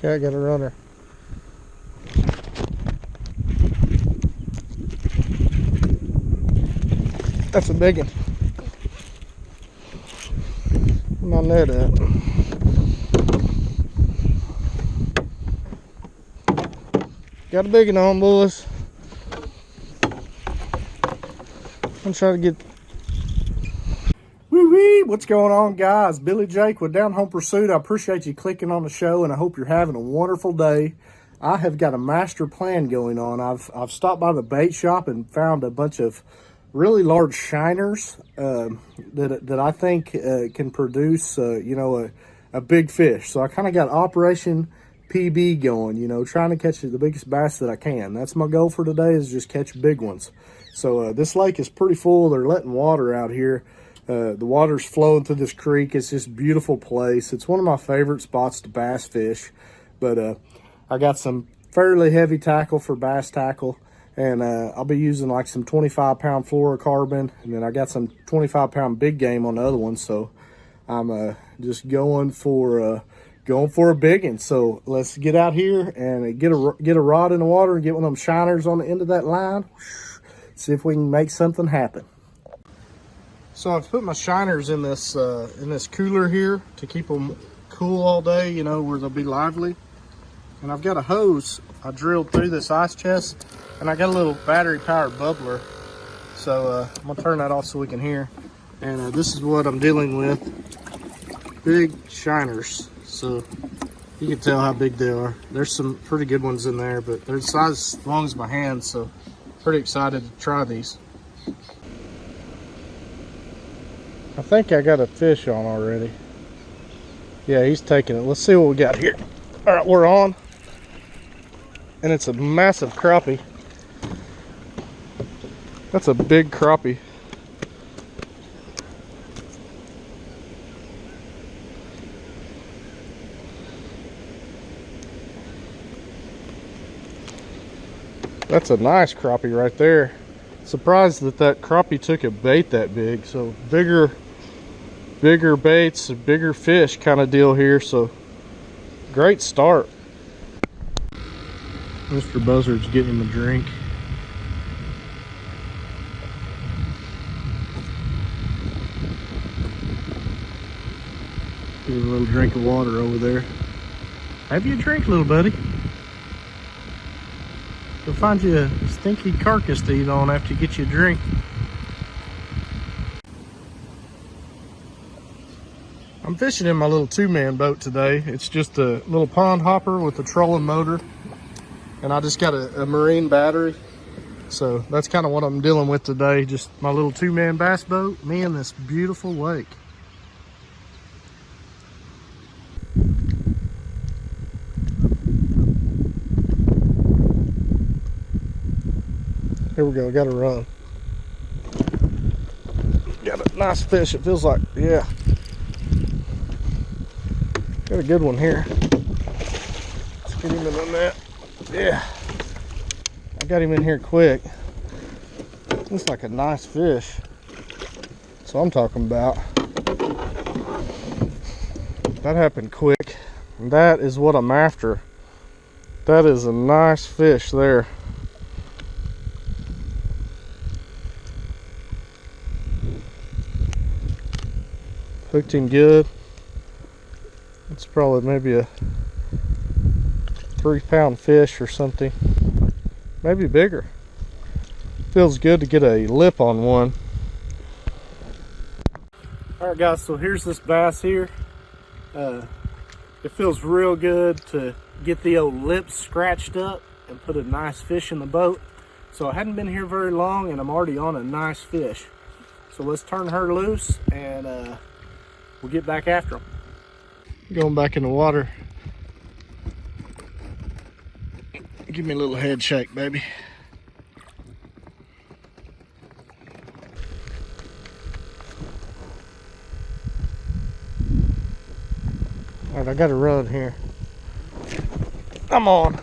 Okay, I got a runner. That's a big one. Where's my net at? Got a big one on, boys. I'm trying to get. Woo-wee! What's going on, guys? Billy Jake with Down Home Pursuit. I appreciate you clicking on the show, and I hope you're having a wonderful day. I have got a master plan going on. I've stopped by the bait shop and found a bunch of really large shiners that I think can produce, a big fish. So I kind of got Operation PB going, trying to catch the biggest bass that I can. That's my goal for today, is just catch big ones. So this lake is pretty full. They're letting water out here. The water's flowing through this creek. It's just a beautiful place. It's one of my favorite spots to bass fish. But I got some fairly heavy tackle for bass tackle. And I'll be using like some 25-pound fluorocarbon. And then I got some 25-pound big game on the other one. So I'm just going for a big one. So let's get out here and get a rod in the water and get one of them shiners on the end of that line. See if we can make something happen. So I've put my shiners in this cooler here to keep them cool all day, where they'll be lively. And I've got a hose I drilled through this ice chest, and I got a little battery powered bubbler. So I'm gonna turn that off so we can hear. And this is what I'm dealing with. Big shiners. So you can tell how big they are. There's some pretty good ones in there, but they're the size as long as my hand, so pretty excited to try these. I think I got a fish on already. Yeah, he's taking it. Let's see what we got here. All right, we're on. And it's a massive crappie. That's a big crappie. That's a nice crappie right there. Surprised that crappie took a bait that big. So bigger baits, bigger fish kind of deal here. So great start. Mr. Buzzard's getting him a drink. Give him a little drink of water over there. Have you a drink, little buddy? Go find you a stinky carcass to eat on after you get you a drink. I'm fishing in my little two-man boat today. It's just a little pond hopper with a trolling motor. And I just got a marine battery. So that's kind of what I'm dealing with today. Just my little two-man bass boat, me and this beautiful lake. Here we go, gotta run. Got a nice fish, it feels like, yeah. Got a good one here. Let's get him in the net. Yeah. I got him in here quick. Looks like a nice fish. That's what I'm talking about. That happened quick. That is what I'm after. That is a nice fish there. Hooked him good. It's probably maybe a 3-pound fish or something. Maybe bigger. Feels good to get a lip on one. Alright guys, so here's this bass here. It feels real good to get the old lips scratched up and put a nice fish in the boat. So I hadn't been here very long and I'm already on a nice fish. So let's turn her loose and we'll get back after them. Going back in the water. Give me a little head shake, baby. All right, I got to run here. I'm on.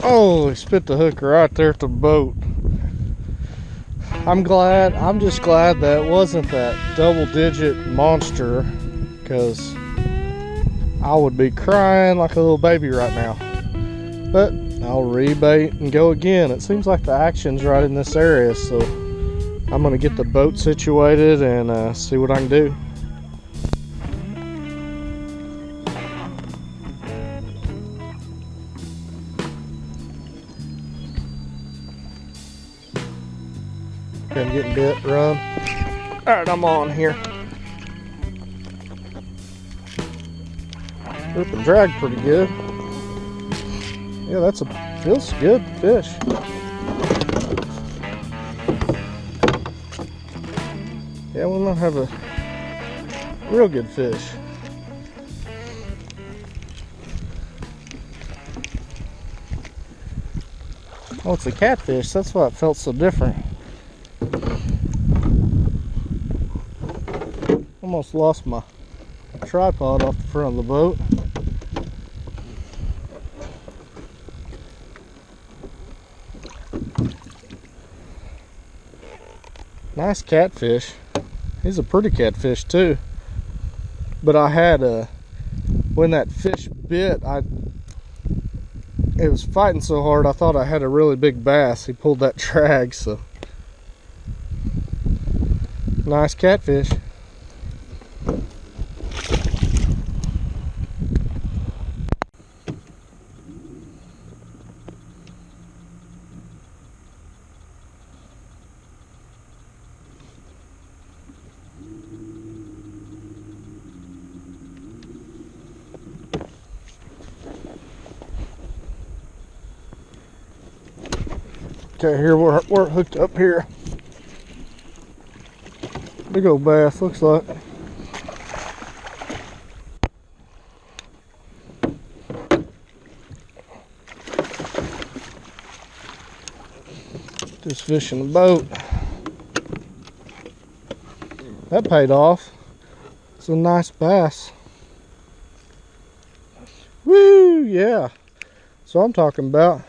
Oh, he spit the hook right there at the boat. I'm just glad that it wasn't that double-digit monster, because I would be crying like a little baby right now. But I'll rebait and go again. It seems like the action's right in this area, so I'm gonna get the boat situated and see what I can do. Okay, I'm getting bit, run. Alright, I'm on here. Rip and drag pretty good. Yeah, feels good fish. Yeah, we might have a real good fish. Oh, it's a catfish. That's why it felt so different. Almost lost my tripod off the front of the boat. Nice catfish. He's a pretty catfish too. But I had when that fish bit, it was fighting so hard I thought I had a really big bass. He pulled that drag, so nice catfish. Okay, here we're hooked up here. Big old bass, looks like. Just fishing the boat. That paid off. It's a nice bass. Woo, yeah. That's what I'm talking about.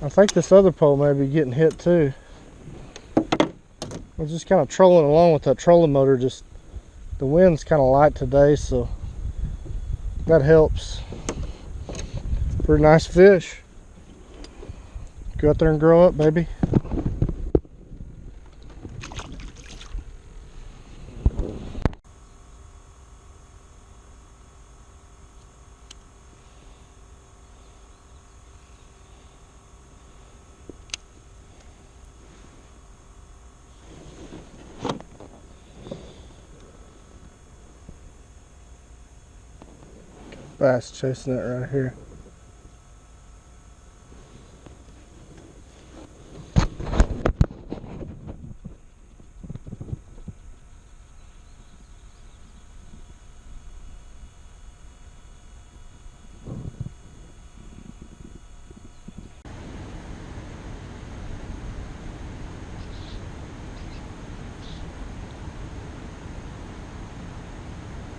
I think this other pole may be getting hit too. We're just kind of trolling along with that trolling motor. Just the wind's kind of light today, so that helps. Pretty nice fish. Go out there and grow up, baby. Bass chasing it right here.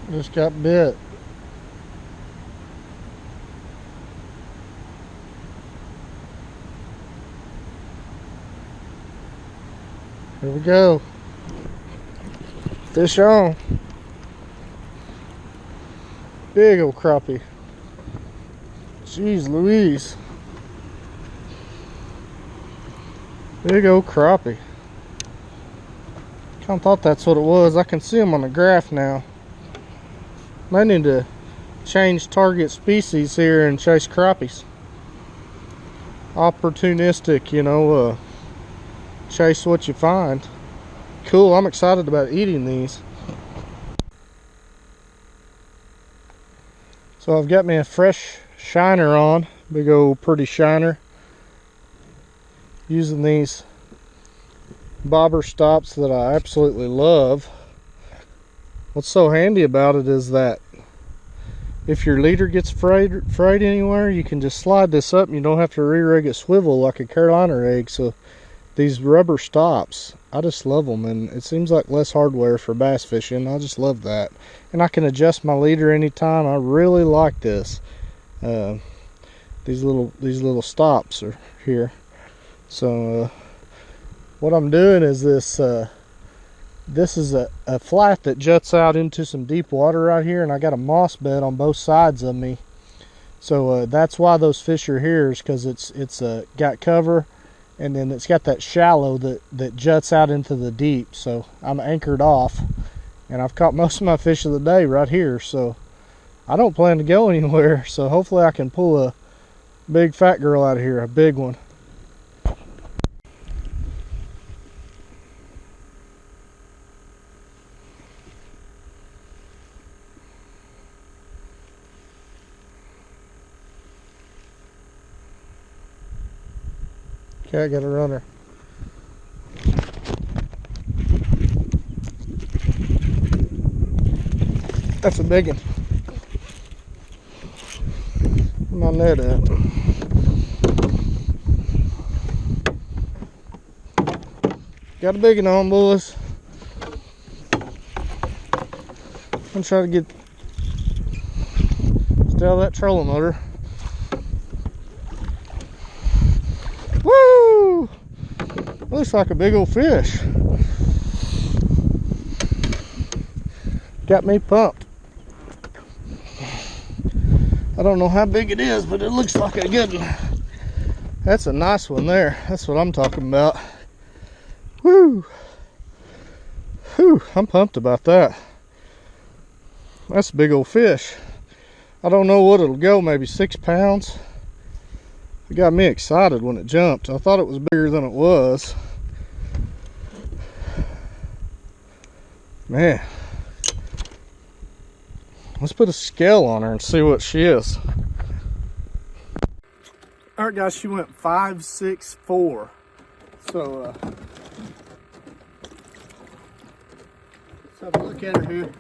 Just got bit. Here we go. Fish on. Big old crappie. Jeez Louise. Big old crappie. Kinda thought that's what it was. I can see them on the graph now. Might need to change target species here and chase crappies. Opportunistic, you know, chase what you find. Cool, I'm excited about eating these. So I've got me a fresh shiner on, big old pretty shiner. Using these bobber stops that I absolutely love. What's so handy about it is that if your leader gets frayed anywhere, you can just slide this up and you don't have to re-rig a swivel like a Carolina rig. So these rubber stops, I just love them, and it seems like less hardware for bass fishing. I just love that, and I can adjust my leader anytime. I really like this. These little stops are here, so What I'm doing is this is a flat that juts out into some deep water right here, and I got a moss bed on both sides of me. So that's why those fish are here, is because it's got cover, and then it's got that shallow that juts out into the deep. So I'm anchored off, and I've caught most of my fish of the day right here. So I don't plan to go anywhere. So hopefully I can pull a big fat girl out of here, a big one. Okay, I got a runner. That's a big one. Where's my net at? Got a big one on, boys. I'm trying to get still that trolling motor. Woo! Looks like a big old fish. Got me pumped. I don't know how big it is, but it looks like a good one. That's a nice one there. That's what I'm talking about. Woo! Whew, I'm pumped about that. That's a big old fish. I don't know what it'll go, maybe 6 pounds. It got me excited when it jumped. I thought it was bigger than it was. Man. Let's put a scale on her and see what she is. All right, guys, she went 5'6'4". So, let's have a look at her here.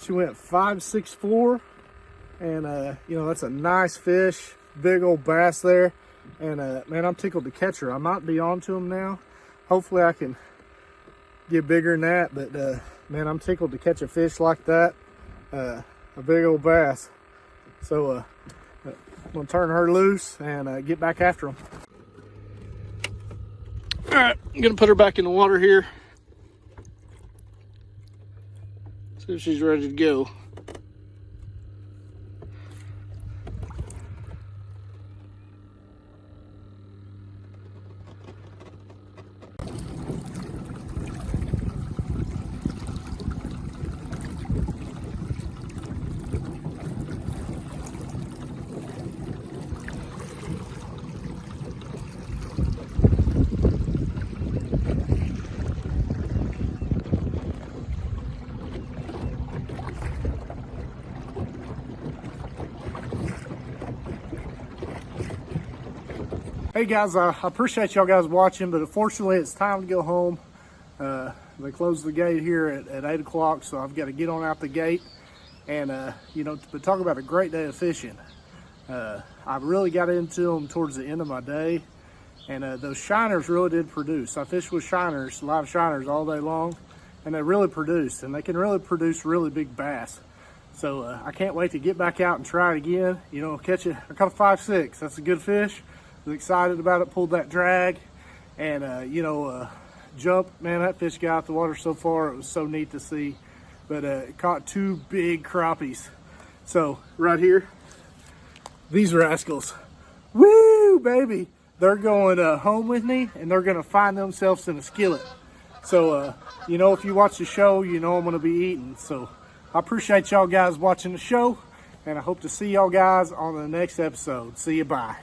She went 5'6'4", and you know, that's a nice fish, big old bass there. And man, I'm tickled to catch her. I might be onto him now. Hopefully, I can get bigger than that. But man, I'm tickled to catch a fish like that, a big old bass. So I'm gonna turn her loose and get back after him. All right, I'm gonna put her back in the water here. See if she's ready to go. Hey guys, I appreciate y'all guys watching, but unfortunately it's time to go home. They closed the gate here at 8 o'clock, so I've got to get on out the gate. And, you know, but talk about a great day of fishing. I really got into them towards the end of my day, and those shiners really did produce. I fished with shiners, live shiners all day long, and they really produced, and they can really produce really big bass. So I can't wait to get back out and try it again. You know, catch it. I caught a 5'6". That's a good fish. Was excited about it, pulled that drag, and you know, jump. Man, that fish got out the water so far. It was so neat to see. But it caught 2 big crappies. So right here, these rascals, woo, baby, they're going home with me, and they're gonna find themselves in a skillet. So you know, if you watch the show, you know I'm gonna be eating. So I appreciate y'all guys watching the show, and I hope to see y'all guys on the next episode. See you, bye.